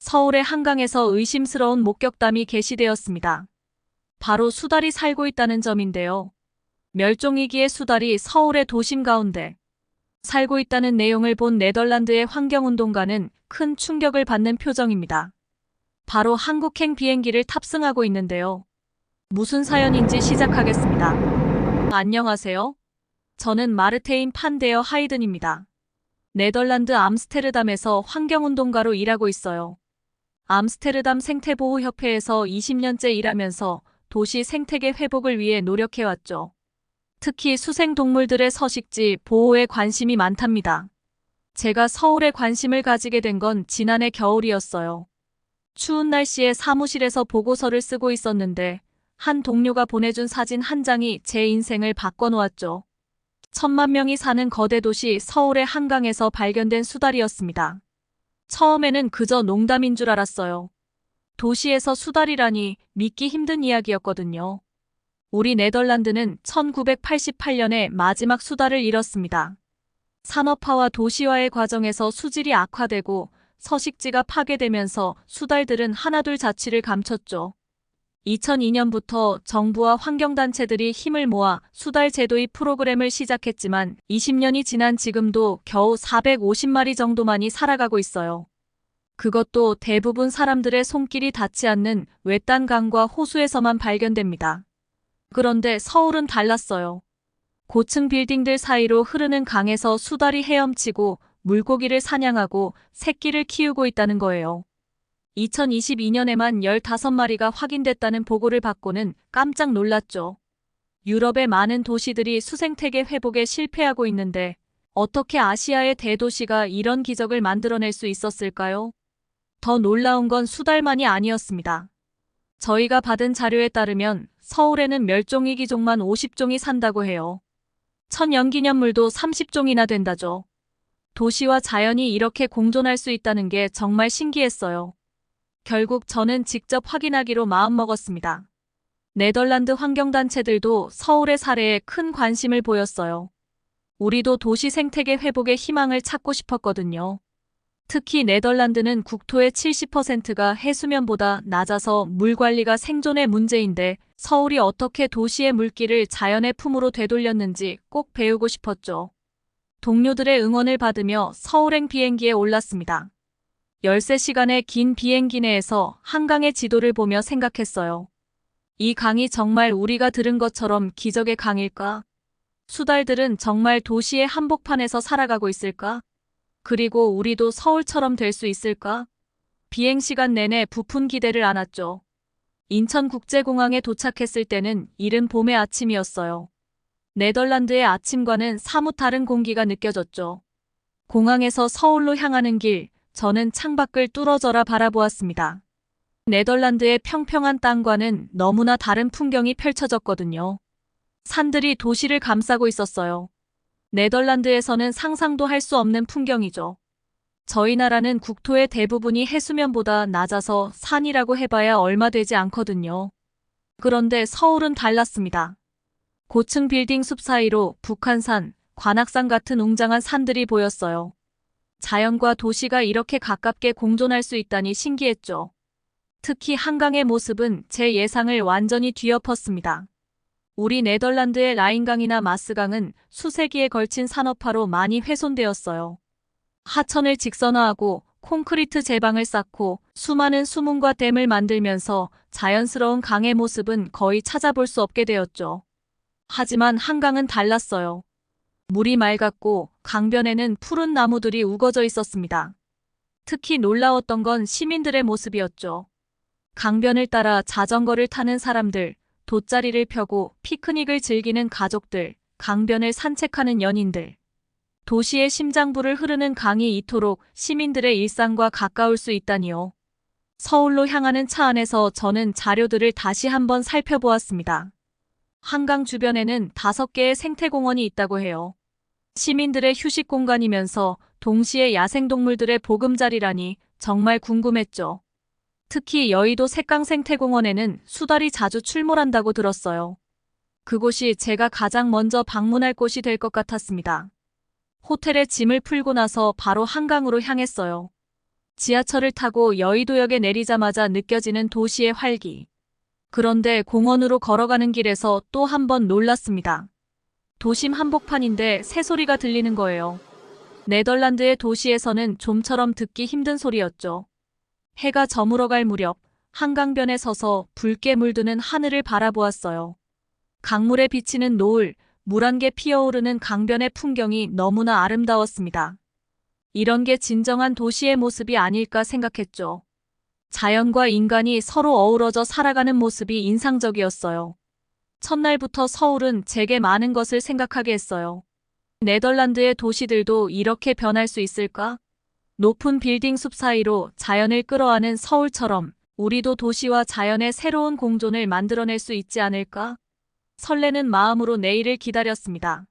서울의 한강에서 의심스러운 목격담이 게시되었습니다. 바로 수달이 살고 있다는 점인데요. 멸종위기의 수달이 서울의 도심 가운데 살고 있다는 내용을 본 네덜란드의 환경운동가는 큰 충격을 받는 표정입니다. 바로 한국행 비행기를 탑승하고 있는데요. 무슨 사연인지 시작하겠습니다. 안녕하세요. 저는 마르테인 판데어 하이든입니다. 네덜란드 암스테르담에서 환경운동가로 일하고 있어요. 암스테르담 생태보호협회에서 20년째 일하면서 도시 생태계 회복을 위해 노력해왔죠. 특히 수생동물들의 서식지 보호에 관심이 많답니다. 제가 서울에 관심을 가지게 된 건 지난해 겨울이었어요. 추운 날씨에 사무실에서 보고서를 쓰고 있었는데 한 동료가 보내준 사진 한 장이 제 인생을 바꿔놓았죠. 1,000만 명이 사는 거대 도시 서울의 한강에서 발견된 수달이었습니다. 처음에는 그저 농담인 줄 알았어요. 도시에서 수달이라니 믿기 힘든 이야기였거든요. 우리 네덜란드는 1988년에 마지막 수달을 잃었습니다. 산업화와 도시화의 과정에서 수질이 악화되고 서식지가 파괴되면서 수달들은 하나둘 자취를 감췄죠. 2002년부터 정부와 환경단체들이 힘을 모아 수달 제도의 프로그램을 시작했지만 20년이 지난 지금도 겨우 450마리 정도만이 살아가고 있어요. 그것도 대부분 사람들의 손길이 닿지 않는 외딴 강과 호수에서만 발견됩니다. 그런데 서울은 달랐어요. 고층 빌딩들 사이로 흐르는 강에서 수달이 헤엄치고 물고기를 사냥하고 새끼를 키우고 있다는 거예요. 2022년에만 15마리가 확인됐다는 보고를 받고는 깜짝 놀랐죠. 유럽의 많은 도시들이 수생태계 회복에 실패하고 있는데 어떻게 아시아의 대도시가 이런 기적을 만들어낼 수 있었을까요? 더 놀라운 건 수달만이 아니었습니다. 저희가 받은 자료에 따르면 서울에는 멸종위기 종만 50종이 산다고 해요. 천연기념물도 30종이나 된다죠. 도시와 자연이 이렇게 공존할 수 있다는 게 정말 신기했어요. 결국 저는 직접 확인하기로 마음먹었습니다. 네덜란드 환경단체들도 서울의 사례에 큰 관심을 보였어요. 우리도 도시 생태계 회복의 희망을 찾고 싶었거든요. 특히 네덜란드는 국토의 70%가 해수면보다 낮아서 물 관리가 생존의 문제인데 서울이 어떻게 도시의 물길을 자연의 품으로 되돌렸는지 꼭 배우고 싶었죠. 동료들의 응원을 받으며 서울행 비행기에 올랐습니다. 13시간의 긴 비행기 내에서 한강의 지도를 보며 생각했어요. 이 강이 정말 우리가 들은 것처럼 기적의 강일까? 수달들은 정말 도시의 한복판에서 살아가고 있을까? 그리고 우리도 서울처럼 될 수 있을까? 비행시간 내내 부푼 기대를 안았죠. 인천국제공항에 도착했을 때는 이른 봄의 아침이었어요. 네덜란드의 아침과는 사뭇 다른 공기가 느껴졌죠. 공항에서 서울로 향하는 길, 저는 창밖을 뚫어져라 바라보았습니다. 네덜란드의 평평한 땅과는 너무나 다른 풍경이 펼쳐졌거든요. 산들이 도시를 감싸고 있었어요. 네덜란드에서는 상상도 할 수 없는 풍경이죠. 저희 나라는 국토의 대부분이 해수면보다 낮아서 산이라고 해봐야 얼마 되지 않거든요. 그런데 서울은 달랐습니다. 고층 빌딩 숲 사이로 북한산, 관악산 같은 웅장한 산들이 보였어요. 자연과 도시가 이렇게 가깝게 공존할 수 있다니 신기했죠. 특히 한강의 모습은 제 예상을 완전히 뒤엎었습니다. 우리 네덜란드의 라인강이나 마스강은 수세기에 걸친 산업화로 많이 훼손되었어요. 하천을 직선화하고 콘크리트 제방을 쌓고 수많은 수문과 댐을 만들면서 자연스러운 강의 모습은 거의 찾아볼 수 없게 되었죠. 하지만 한강은 달랐어요. 물이 맑았고 강변에는 푸른 나무들이 우거져 있었습니다. 특히 놀라웠던 건 시민들의 모습이었죠. 강변을 따라 자전거를 타는 사람들, 돗자리를 펴고 피크닉을 즐기는 가족들, 강변을 산책하는 연인들. 도시의 심장부를 흐르는 강이 이토록 시민들의 일상과 가까울 수 있다니요. 서울로 향하는 차 안에서 저는 자료들을 다시 한번 살펴보았습니다. 한강 주변에는 5개의 생태공원이 있다고 해요. 시민들의 휴식 공간이면서 동시에 야생동물들의 보금자리라니 정말 궁금했죠. 특히 여의도 색강생태공원에는 수달이 자주 출몰한다고 들었어요. 그곳이 제가 가장 먼저 방문할 곳이 될 것 같았습니다. 호텔에 짐을 풀고 나서 바로 한강으로 향했어요. 지하철을 타고 여의도역에 내리자마자 느껴지는 도시의 활기. 그런데 공원으로 걸어가는 길에서 또 한 번 놀랐습니다. 도심 한복판인데 새소리가 들리는 거예요. 네덜란드의 도시에서는 좀처럼 듣기 힘든 소리였죠. 해가 저물어갈 무렵 한강변에 서서 붉게 물드는 하늘을 바라보았어요. 강물에 비치는 노을, 물 한 개 피어오르는 강변의 풍경이 너무나 아름다웠습니다. 이런 게 진정한 도시의 모습이 아닐까 생각했죠. 자연과 인간이 서로 어우러져 살아가는 모습이 인상적이었어요. 첫날부터 서울은 제게 많은 것을 생각하게 했어요. 네덜란드의 도시들도 이렇게 변할 수 있을까? 높은 빌딩 숲 사이로 자연을 끌어안은 서울처럼 우리도 도시와 자연의 새로운 공존을 만들어낼 수 있지 않을까? 설레는 마음으로 내일을 기다렸습니다.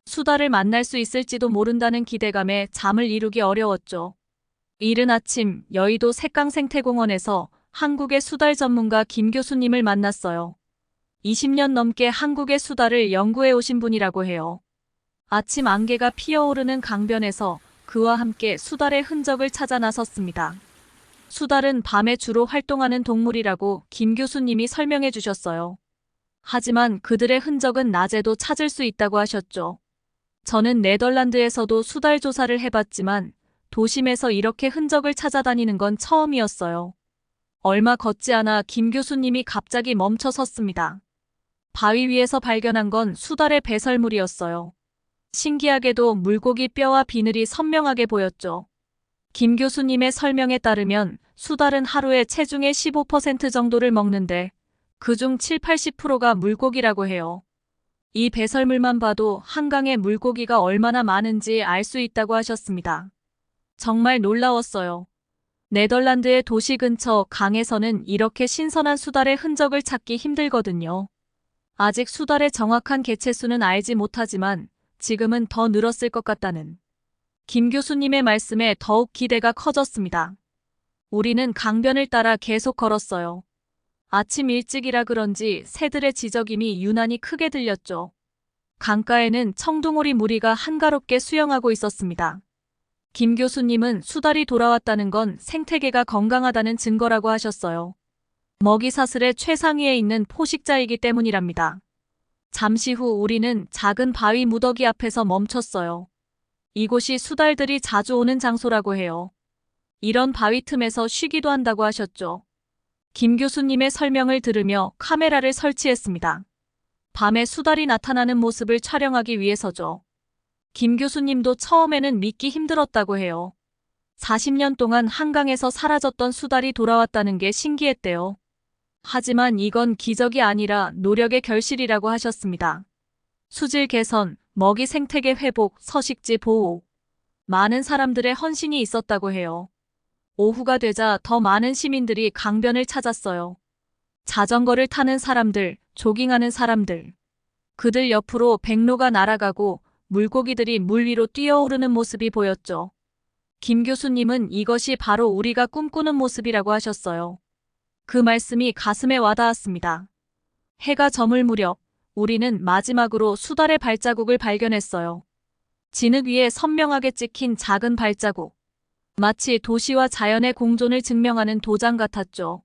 수다를 만날 수 있을지도 모른다는 기대감에 잠을 이루기 어려웠죠. 이른 아침 여의도 색강생태공원에서 한국의 수달 전문가 김 교수님을 만났어요. 20년 넘게 한국의 수달을 연구해 오신 분이라고 해요. 아침 안개가 피어오르는 강변에서 그와 함께 수달의 흔적을 찾아 나섰습니다. 수달은 밤에 주로 활동하는 동물이라고 김 교수님이 설명해 주셨어요. 하지만 그들의 흔적은 낮에도 찾을 수 있다고 하셨죠. 저는 네덜란드에서도 수달 조사를 해봤지만 도심에서 이렇게 흔적을 찾아다니는 건 처음이었어요. 얼마 걷지 않아 김 교수님이 갑자기 멈춰 섰습니다. 바위 위에서 발견한 건 수달의 배설물이었어요. 신기하게도 물고기 뼈와 비늘이 선명하게 보였죠. 김 교수님의 설명에 따르면 수달은 하루에 체중의 15% 정도를 먹는데 그중 70~80%가 물고기라고 해요. 이 배설물만 봐도 한강에 물고기가 얼마나 많은지 알 수 있다고 하셨습니다. 정말 놀라웠어요. 네덜란드의 도시 근처 강에서는 이렇게 신선한 수달의 흔적을 찾기 힘들거든요. 아직 수달의 정확한 개체수는 알지 못하지만 지금은 더 늘었을 것 같다는 김 교수님의 말씀에 더욱 기대가 커졌습니다. 우리는 강변을 따라 계속 걸었어요. 아침 일찍이라 그런지 새들의 지저귐이 유난히 크게 들렸죠. 강가에는 청둥오리 무리가 한가롭게 수영하고 있었습니다. 김 교수님은 수달이 돌아왔다는 건 생태계가 건강하다는 증거라고 하셨어요. 먹이 사슬의 최상위에 있는 포식자이기 때문이랍니다. 잠시 후 우리는 작은 바위 무더기 앞에서 멈췄어요. 이곳이 수달들이 자주 오는 장소라고 해요. 이런 바위 틈에서 쉬기도 한다고 하셨죠. 김 교수님의 설명을 들으며 카메라를 설치했습니다. 밤에 수달이 나타나는 모습을 촬영하기 위해서죠. 김 교수님도 처음에는 믿기 힘들었다고 해요. 40년 동안 한강에서 사라졌던 수달이 돌아왔다는 게 신기했대요. 하지만 이건 기적이 아니라 노력의 결실이라고 하셨습니다. 수질 개선, 먹이 생태계 회복, 서식지 보호. 많은 사람들의 헌신이 있었다고 해요. 오후가 되자 더 많은 시민들이 강변을 찾았어요. 자전거를 타는 사람들, 조깅하는 사람들. 그들 옆으로 백로가 날아가고 물고기들이 물 위로 뛰어오르는 모습이 보였죠. 김 교수님은 이것이 바로 우리가 꿈꾸는 모습이라고 하셨어요. 그 말씀이 가슴에 와닿았습니다. 해가 저물 무렵 우리는 마지막으로 수달의 발자국을 발견했어요. 진흙 위에 선명하게 찍힌 작은 발자국. 마치 도시와 자연의 공존을 증명하는 도장 같았죠.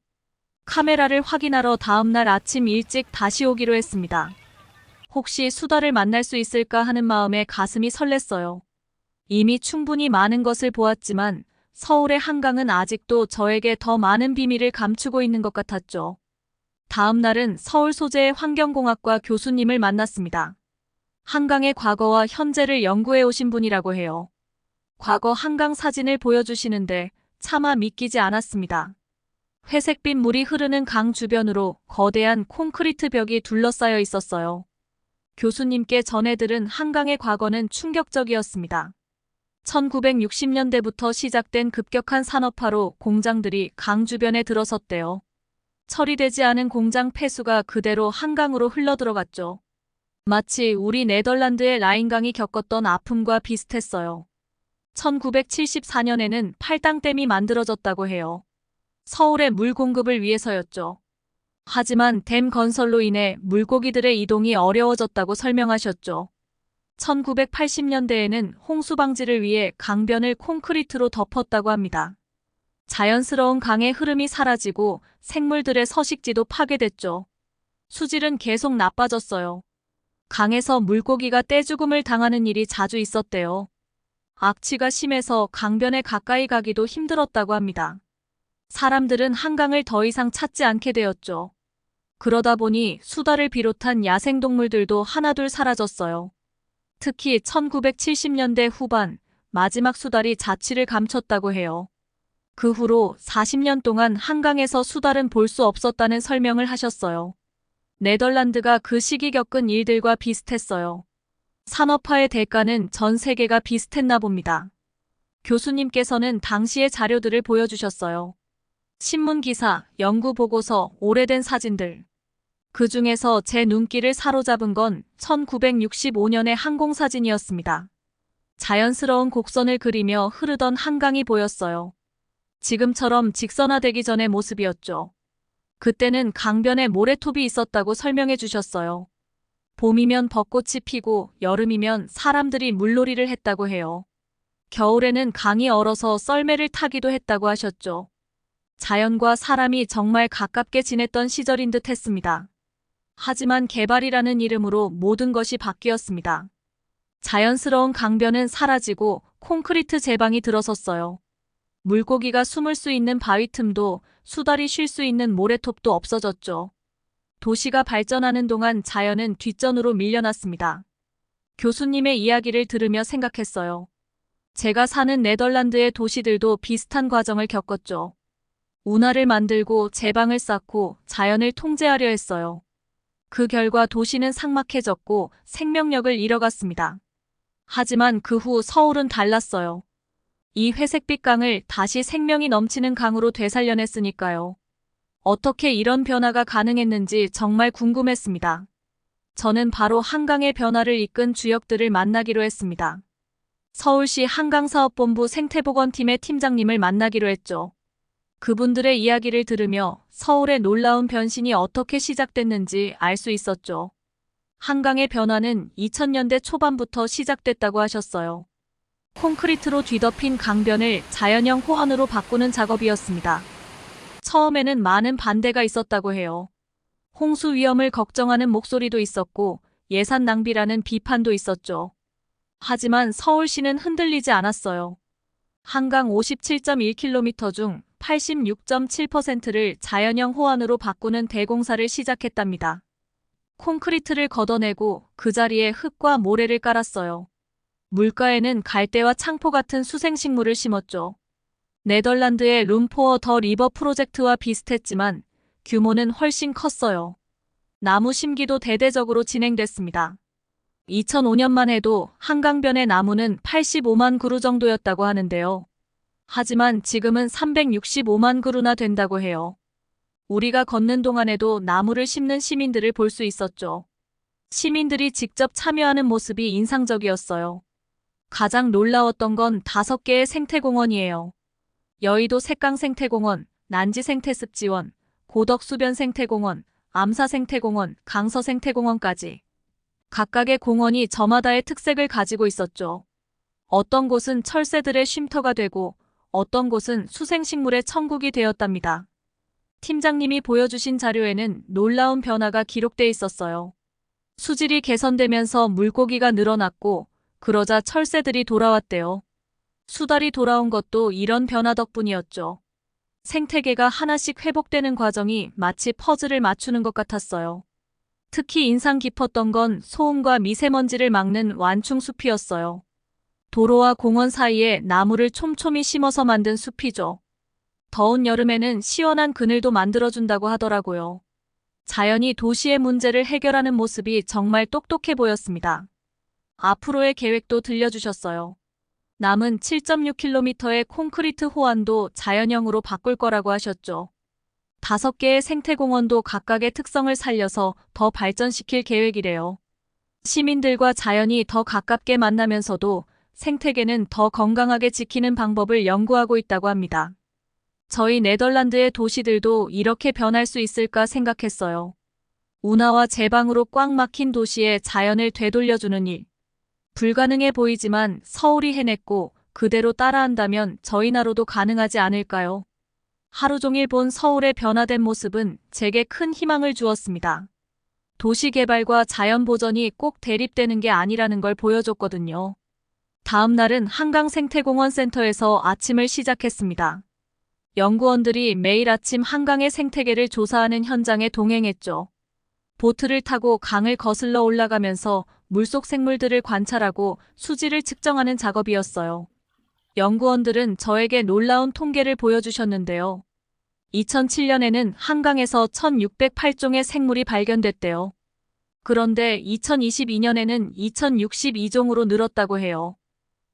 카메라를 확인하러 다음날 아침 일찍 다시 오기로 했습니다. 혹시 수달을 만날 수 있을까 하는 마음에 가슴이 설렜어요. 이미 충분히 많은 것을 보았지만 서울의 한강은 아직도 저에게 더 많은 비밀을 감추고 있는 것 같았죠. 다음 날은 서울 소재의 환경공학과 교수님을 만났습니다. 한강의 과거와 현재를 연구해 오신 분이라고 해요. 과거 한강 사진을 보여주시는데 차마 믿기지 않았습니다. 회색빛 물이 흐르는 강 주변으로 거대한 콘크리트 벽이 둘러싸여 있었어요. 교수님께 전해들은 한강의 과거는 충격적이었습니다. 1960년대부터 시작된 급격한 산업화로 공장들이 강 주변에 들어섰대요. 처리되지 않은 공장 폐수가 그대로 한강으로 흘러들어갔죠. 마치 우리 네덜란드의 라인강이 겪었던 아픔과 비슷했어요. 1974년에는 팔당댐이 만들어졌다고 해요. 서울의 물 공급을 위해서였죠. 하지만 댐 건설로 인해 물고기들의 이동이 어려워졌다고 설명하셨죠. 1980년대에는 홍수 방지를 위해 강변을 콘크리트로 덮었다고 합니다. 자연스러운 강의 흐름이 사라지고 생물들의 서식지도 파괴됐죠. 수질은 계속 나빠졌어요. 강에서 물고기가 떼죽음을 당하는 일이 자주 있었대요. 악취가 심해서 강변에 가까이 가기도 힘들었다고 합니다. 사람들은 한강을 더 이상 찾지 않게 되었죠. 그러다 보니 수달을 비롯한 야생동물들도 하나둘 사라졌어요. 특히 1970년대 후반 마지막 수달이 자취를 감췄다고 해요. 그 후로 40년 동안 한강에서 수달은 볼 수 없었다는 설명을 하셨어요. 네덜란드가 그 시기 겪은 일들과 비슷했어요. 산업화의 대가는 전 세계가 비슷했나 봅니다. 교수님께서는 당시의 자료들을 보여주셨어요. 신문 기사, 연구 보고서, 오래된 사진들. 그 중에서 제 눈길을 사로잡은 건 1965년의 항공사진이었습니다. 자연스러운 곡선을 그리며 흐르던 한강이 보였어요. 지금처럼 직선화되기 전의 모습이었죠. 그때는 강변에 모래톱이 있었다고 설명해 주셨어요. 봄이면 벚꽃이 피고 여름이면 사람들이 물놀이를 했다고 해요. 겨울에는 강이 얼어서 썰매를 타기도 했다고 하셨죠. 자연과 사람이 정말 가깝게 지냈던 시절인 듯 했습니다. 하지만 개발이라는 이름으로 모든 것이 바뀌었습니다. 자연스러운 강변은 사라지고 콘크리트 제방이 들어섰어요. 물고기가 숨을 수 있는 바위 틈도 수달이 쉴 수 있는 모래톱도 없어졌죠. 도시가 발전하는 동안 자연은 뒷전으로 밀려났습니다. 교수님의 이야기를 들으며 생각했어요. 제가 사는 네덜란드의 도시들도 비슷한 과정을 겪었죠. 운하를 만들고 제방을 쌓고 자연을 통제하려 했어요. 그 결과 도시는 삭막해졌고 생명력을 잃어갔습니다. 하지만 그 후 서울은 달랐어요. 이 회색빛 강을 다시 생명이 넘치는 강으로 되살려냈으니까요. 어떻게 이런 변화가 가능했는지 정말 궁금했습니다. 저는 바로 한강의 변화를 이끈 주역들을 만나기로 했습니다. 서울시 한강사업본부 생태보건팀의 팀장님을 만나기로 했죠. 그분들의 이야기를 들으며 서울의 놀라운 변신이 어떻게 시작됐는지 알 수 있었죠. 한강의 변화는 2000년대 초반부터 시작됐다고 하셨어요. 콘크리트로 뒤덮인 강변을 자연형 호안으로 바꾸는 작업이었습니다. 처음에는 많은 반대가 있었다고 해요. 홍수 위험을 걱정하는 목소리도 있었고 예산 낭비라는 비판도 있었죠. 하지만 서울시는 흔들리지 않았어요. 한강 57.1km 중 86.7%를 자연형 호안으로 바꾸는 대공사를 시작했답니다. 콘크리트를 걷어내고 그 자리에 흙과 모래를 깔았어요. 물가에는 갈대와 창포 같은 수생식물을 심었죠. 네덜란드의 룸포어 더 리버 프로젝트와 비슷했지만 규모는 훨씬 컸어요. 나무 심기도 대대적으로 진행됐습니다. 2005년만 해도 한강변의 나무는 85만 그루 정도였다고 하는데요. 하지만 지금은 365만 그루나 된다고 해요. 우리가 걷는 동안에도 나무를 심는 시민들을 볼 수 있었죠. 시민들이 직접 참여하는 모습이 인상적이었어요. 가장 놀라웠던 건 5개의 생태공원이에요. 여의도 색강생태공원, 난지생태습지원, 고덕수변생태공원, 암사생태공원, 강서생태공원까지. 각각의 공원이 저마다의 특색을 가지고 있었죠. 어떤 곳은 철새들의 쉼터가 되고 어떤 곳은 수생식물의 천국이 되었답니다. 팀장님이 보여주신 자료에는 놀라운 변화가 기록돼 있었어요. 수질이 개선되면서 물고기가 늘어났고 그러자 철새들이 돌아왔대요. 수달이 돌아온 것도 이런 변화 덕분이었죠. 생태계가 하나씩 회복되는 과정이 마치 퍼즐을 맞추는 것 같았어요. 특히 인상 깊었던 건 소음과 미세먼지를 막는 완충숲이었어요. 도로와 공원 사이에 나무를 촘촘히 심어서 만든 숲이죠. 더운 여름에는 시원한 그늘도 만들어준다고 하더라고요. 자연이 도시의 문제를 해결하는 모습이 정말 똑똑해 보였습니다. 앞으로의 계획도 들려주셨어요. 남은 7.6km의 콘크리트 호안도 자연형으로 바꿀 거라고 하셨죠. 5개의 생태공원도 각각의 특성을 살려서 더 발전시킬 계획이래요. 시민들과 자연이 더 가깝게 만나면서도 생태계는 더 건강하게 지키는 방법을 연구하고 있다고 합니다. 저희 네덜란드의 도시들도 이렇게 변할 수 있을까 생각했어요. 운하와 제방으로 꽉 막힌 도시에 자연을 되돌려주는 일. 불가능해 보이지만 서울이 해냈고 그대로 따라한다면 저희 나라도 가능하지 않을까요? 하루 종일 본 서울의 변화된 모습은 제게 큰 희망을 주었습니다. 도시 개발과 자연 보전이 꼭 대립되는 게 아니라는 걸 보여줬거든요. 다음 날은 한강생태공원센터에서 아침을 시작했습니다. 연구원들이 매일 아침 한강의 생태계를 조사하는 현장에 동행했죠. 보트를 타고 강을 거슬러 올라가면서 물속 생물들을 관찰하고 수질을 측정하는 작업이었어요. 연구원들은 저에게 놀라운 통계를 보여주셨는데요. 2007년에는 한강에서 1608종의 생물이 발견됐대요. 그런데 2022년에는 2062종으로 늘었다고 해요.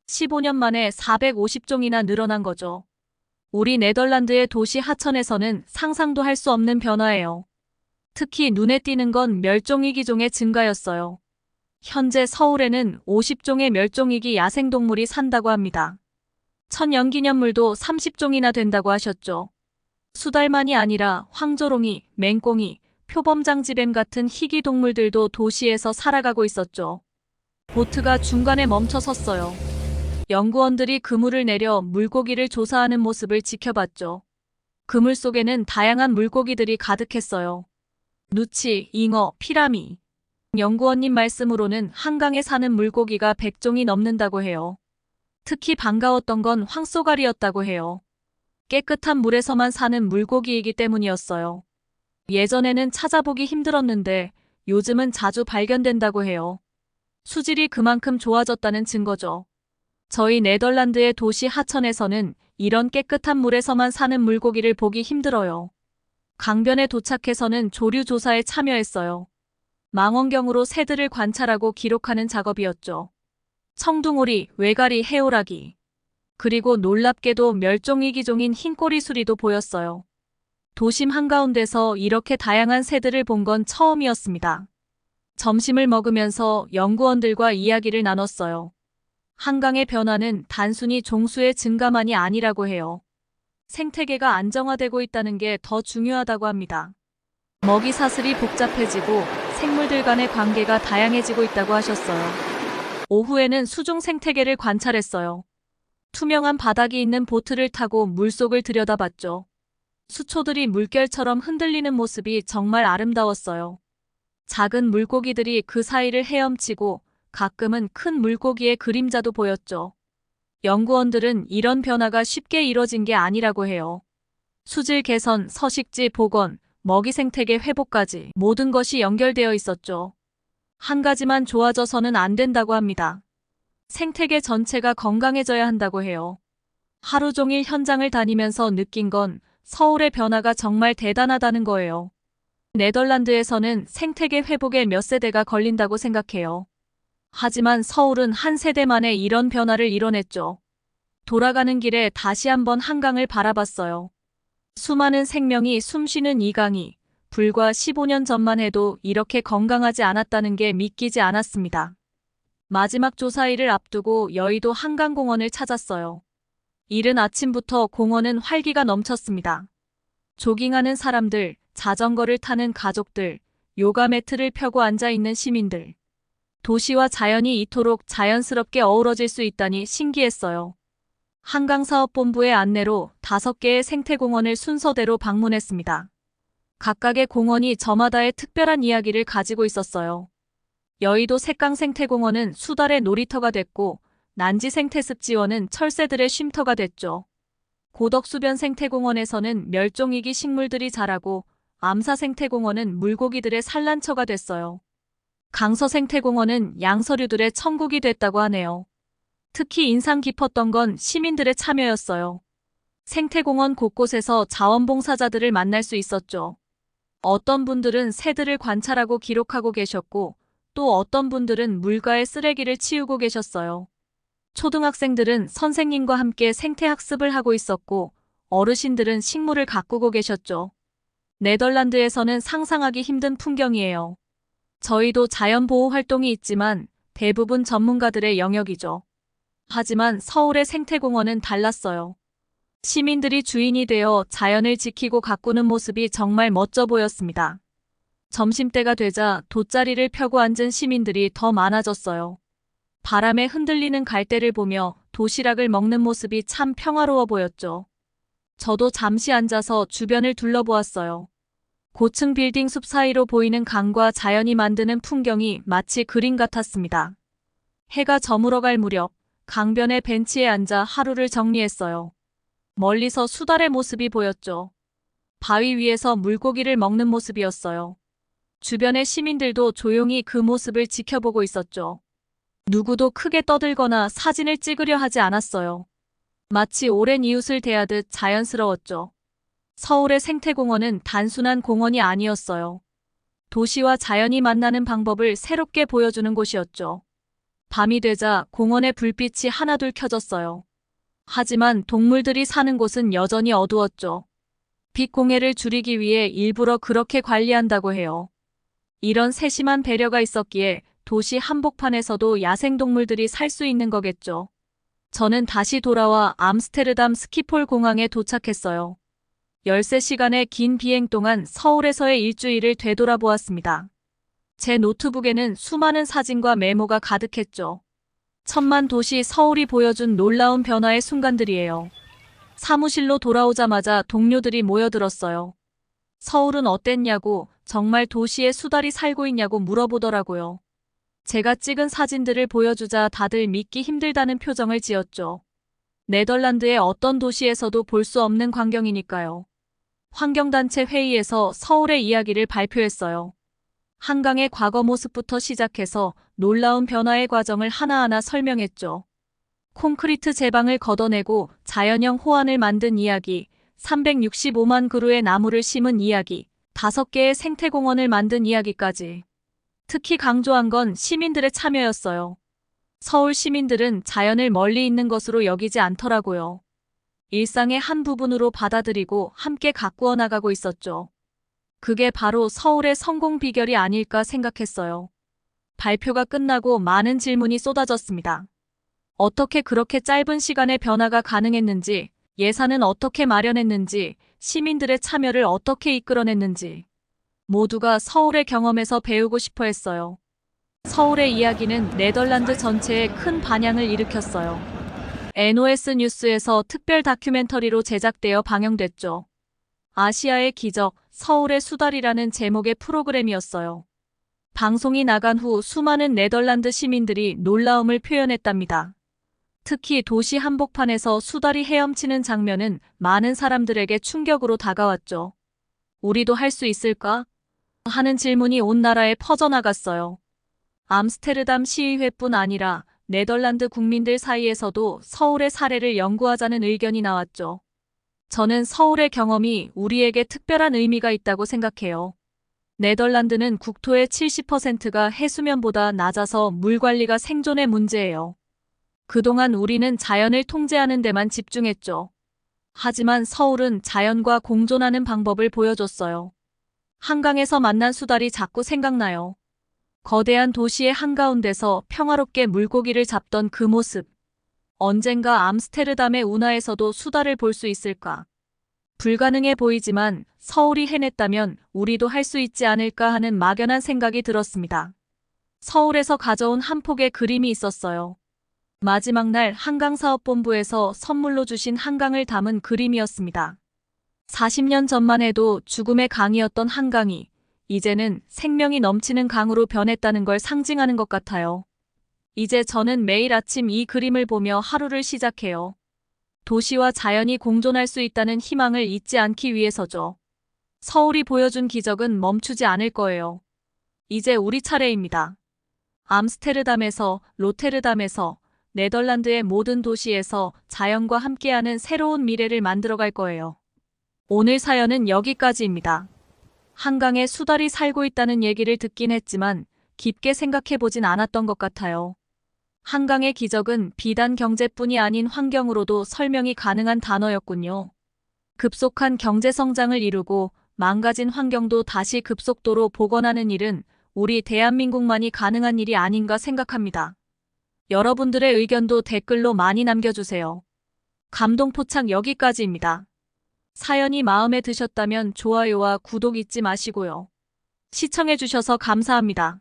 15년 만에 450종이나 늘어난 거죠. 우리 네덜란드의 도시 하천에서는 상상도 할 수 없는 변화예요. 특히 눈에 띄는 건 멸종위기종의 증가였어요. 현재 서울에는 50종의 멸종위기 야생동물이 산다고 합니다. 천연기념물도 30종이나 된다고 하셨죠. 수달만이 아니라 황조롱이, 맹꽁이, 표범장지뱀 같은 희귀 동물들도 도시에서 살아가고 있었죠. 보트가 중간에 멈춰 섰어요. 연구원들이 그물을 내려 물고기를 조사하는 모습을 지켜봤죠. 그물 속에는 다양한 물고기들이 가득했어요. 누치, 잉어, 피라미. 연구원님 말씀으로는 한강에 사는 물고기가 100종이 넘는다고 해요. 특히 반가웠던 건 황쏘가리였다고 해요. 깨끗한 물에서만 사는 물고기이기 때문이었어요. 예전에는 찾아보기 힘들었는데 요즘은 자주 발견된다고 해요. 수질이 그만큼 좋아졌다는 증거죠. 저희 네덜란드의 도시 하천에서는 이런 깨끗한 물에서만 사는 물고기를 보기 힘들어요. 강변에 도착해서는 조류 조사에 참여했어요. 망원경으로 새들을 관찰하고 기록하는 작업이었죠. 청둥오리, 외가리, 해오라기. 그리고 놀랍게도 멸종위기종인 흰꼬리 수리도 보였어요. 도심 한가운데서 이렇게 다양한 새들을 본 건 처음이었습니다. 점심을 먹으면서 연구원들과 이야기를 나눴어요. 한강의 변화는 단순히 종수의 증가만이 아니라고 해요. 생태계가 안정화되고 있다는 게 더 중요하다고 합니다. 먹이 사슬이 복잡해지고 생물들 간의 관계가 다양해지고 있다고 하셨어요. 오후에는 수중 생태계를 관찰했어요. 투명한 바닥이 있는 보트를 타고 물속을 들여다봤죠. 수초들이 물결처럼 흔들리는 모습이 정말 아름다웠어요. 작은 물고기들이 그 사이를 헤엄치고 가끔은 큰 물고기의 그림자도 보였죠. 연구원들은 이런 변화가 쉽게 이뤄진 게 아니라고 해요. 수질 개선, 서식지 복원, 먹이 생태계 회복까지 모든 것이 연결되어 있었죠. 한 가지만 좋아져서는 안 된다고 합니다. 생태계 전체가 건강해져야 한다고 해요. 하루 종일 현장을 다니면서 느낀 건 서울의 변화가 정말 대단하다는 거예요. 네덜란드에서는 생태계 회복에 몇 세대가 걸린다고 생각해요. 하지만 서울은 한 세대 만에 이런 변화를 이뤄냈죠. 돌아가는 길에 다시 한번 한강을 바라봤어요. 수많은 생명이 숨쉬는 이 강이 불과 15년 전만 해도 이렇게 건강하지 않았다는 게 믿기지 않았습니다. 마지막 조사일을 앞두고 여의도 한강공원을 찾았어요. 이른 아침부터 공원은 활기가 넘쳤습니다. 조깅하는 사람들, 자전거를 타는 가족들, 요가 매트를 펴고 앉아있는 시민들. 도시와 자연이 이토록 자연스럽게 어우러질 수 있다니 신기했어요. 한강사업본부의 안내로 5개의 생태공원을 순서대로 방문했습니다. 각각의 공원이 저마다의 특별한 이야기를 가지고 있었어요. 여의도 색강생태공원은 수달의 놀이터가 됐고 난지생태습지원은 철새들의 쉼터가 됐죠. 고덕수변생태공원에서는 멸종위기 식물들이 자라고 암사생태공원은 물고기들의 산란처가 됐어요. 강서생태공원은 양서류들의 천국이 됐다고 하네요. 특히 인상 깊었던 건 시민들의 참여였어요. 생태공원 곳곳에서 자원봉사자들을 만날 수 있었죠. 어떤 분들은 새들을 관찰하고 기록하고 계셨고 또 어떤 분들은 물가의 쓰레기를 치우고 계셨어요. 초등학생들은 선생님과 함께 생태학습을 하고 있었고 어르신들은 식물을 가꾸고 계셨죠. 네덜란드에서는 상상하기 힘든 풍경이에요. 저희도 자연보호 활동이 있지만 대부분 전문가들의 영역이죠. 하지만 서울의 생태공원은 달랐어요. 시민들이 주인이 되어 자연을 지키고 가꾸는 모습이 정말 멋져 보였습니다. 점심때가 되자 돗자리를 펴고 앉은 시민들이 더 많아졌어요. 바람에 흔들리는 갈대를 보며 도시락을 먹는 모습이 참 평화로워 보였죠. 저도 잠시 앉아서 주변을 둘러보았어요. 고층 빌딩 숲 사이로 보이는 강과 자연이 만드는 풍경이 마치 그림 같았습니다. 해가 저물어갈 무렵 강변의 벤치에 앉아 하루를 정리했어요. 멀리서 수달의 모습이 보였죠. 바위 위에서 물고기를 먹는 모습이었어요. 주변의 시민들도 조용히 그 모습을 지켜보고 있었죠. 누구도 크게 떠들거나 사진을 찍으려 하지 않았어요. 마치 오랜 이웃을 대하듯 자연스러웠죠. 서울의 생태공원은 단순한 공원이 아니었어요. 도시와 자연이 만나는 방법을 새롭게 보여주는 곳이었죠. 밤이 되자 공원의 불빛이 하나둘 켜졌어요. 하지만 동물들이 사는 곳은 여전히 어두웠죠. 빛 공해를 줄이기 위해 일부러 그렇게 관리한다고 해요. 이런 세심한 배려가 있었기에 도시 한복판에서도 야생동물들이 살 수 있는 거겠죠. 저는 다시 돌아와 암스테르담 스키폴 공항에 도착했어요. 13시간의 긴 비행 동안 서울에서의 일주일을 되돌아보았습니다. 제 노트북에는 수많은 사진과 메모가 가득했죠. 천만 도시 서울이 보여준 놀라운 변화의 순간들이에요. 사무실로 돌아오자마자 동료들이 모여들었어요. 서울은 어땠냐고, 정말 도시에 수달이 살고 있냐고 물어보더라고요. 제가 찍은 사진들을 보여주자 다들 믿기 힘들다는 표정을 지었죠. 네덜란드의 어떤 도시에서도 볼 수 없는 광경이니까요. 환경단체 회의에서 서울의 이야기를 발표했어요. 한강의 과거 모습부터 시작해서 놀라운 변화의 과정을 하나하나 설명했죠. 콘크리트 제방을 걷어내고 자연형 호안을 만든 이야기, 365만 그루의 나무를 심은 이야기, 5개의 생태공원을 만든 이야기까지. 특히 강조한 건 시민들의 참여였어요. 서울 시민들은 자연을 멀리 있는 것으로 여기지 않더라고요. 일상의 한 부분으로 받아들이고 함께 가꾸어 나가고 있었죠. 그게 바로 서울의 성공 비결이 아닐까 생각했어요. 발표가 끝나고 많은 질문이 쏟아졌습니다. 어떻게 그렇게 짧은 시간에 변화가 가능했는지, 예산은 어떻게 마련했는지, 시민들의 참여를 어떻게 이끌어냈는지. 모두가 서울의 경험에서 배우고 싶어 했어요. 서울의 이야기는 네덜란드 전체에 큰 반향을 일으켰어요. NOS 뉴스에서 특별 다큐멘터리로 제작되어 방영됐죠. 아시아의 기적, 서울의 수달이라는 제목의 프로그램이었어요. 방송이 나간 후 수많은 네덜란드 시민들이 놀라움을 표현했답니다. 특히 도시 한복판에서 수달이 헤엄치는 장면은 많은 사람들에게 충격으로 다가왔죠. 우리도 할 수 있을까? 하는 질문이 온 나라에 퍼져나갔어요. 암스테르담 시의회뿐 아니라 네덜란드 국민들 사이에서도 서울의 사례를 연구하자는 의견이 나왔죠. 저는 서울의 경험이 우리에게 특별한 의미가 있다고 생각해요. 네덜란드는 국토의 70%가 해수면보다 낮아서 물 관리가 생존의 문제예요. 그동안 우리는 자연을 통제하는 데만 집중했죠. 하지만 서울은 자연과 공존하는 방법을 보여줬어요. 한강에서 만난 수달이 자꾸 생각나요. 거대한 도시의 한가운데서 평화롭게 물고기를 잡던 그 모습. 언젠가 암스테르담의 운하에서도 수달을 볼 수 있을까? 불가능해 보이지만 서울이 해냈다면 우리도 할 수 있지 않을까 하는 막연한 생각이 들었습니다. 서울에서 가져온 한 폭의 그림이 있었어요. 마지막 날 한강사업본부에서 선물로 주신 한강을 담은 그림이었습니다. 40년 전만 해도 죽음의 강이었던 한강이 이제는 생명이 넘치는 강으로 변했다는 걸 상징하는 것 같아요. 이제 저는 매일 아침 이 그림을 보며 하루를 시작해요. 도시와 자연이 공존할 수 있다는 희망을 잊지 않기 위해서죠. 서울이 보여준 기적은 멈추지 않을 거예요. 이제 우리 차례입니다. 암스테르담에서, 로테르담에서, 네덜란드의 모든 도시에서 자연과 함께하는 새로운 미래를 만들어갈 거예요. 오늘 사연은 여기까지입니다. 한강에 수달이 살고 있다는 얘기를 듣긴 했지만 깊게 생각해보진 않았던 것 같아요. 한강의 기적은 비단 경제뿐이 아닌 환경으로도 설명이 가능한 단어였군요. 급속한 경제 성장을 이루고 망가진 환경도 다시 급속도로 복원하는 일은 우리 대한민국만이 가능한 일이 아닌가 생각합니다. 여러분들의 의견도 댓글로 많이 남겨주세요. 감동포착 여기까지입니다. 사연이 마음에 드셨다면 좋아요와 구독 잊지 마시고요. 시청해주셔서 감사합니다.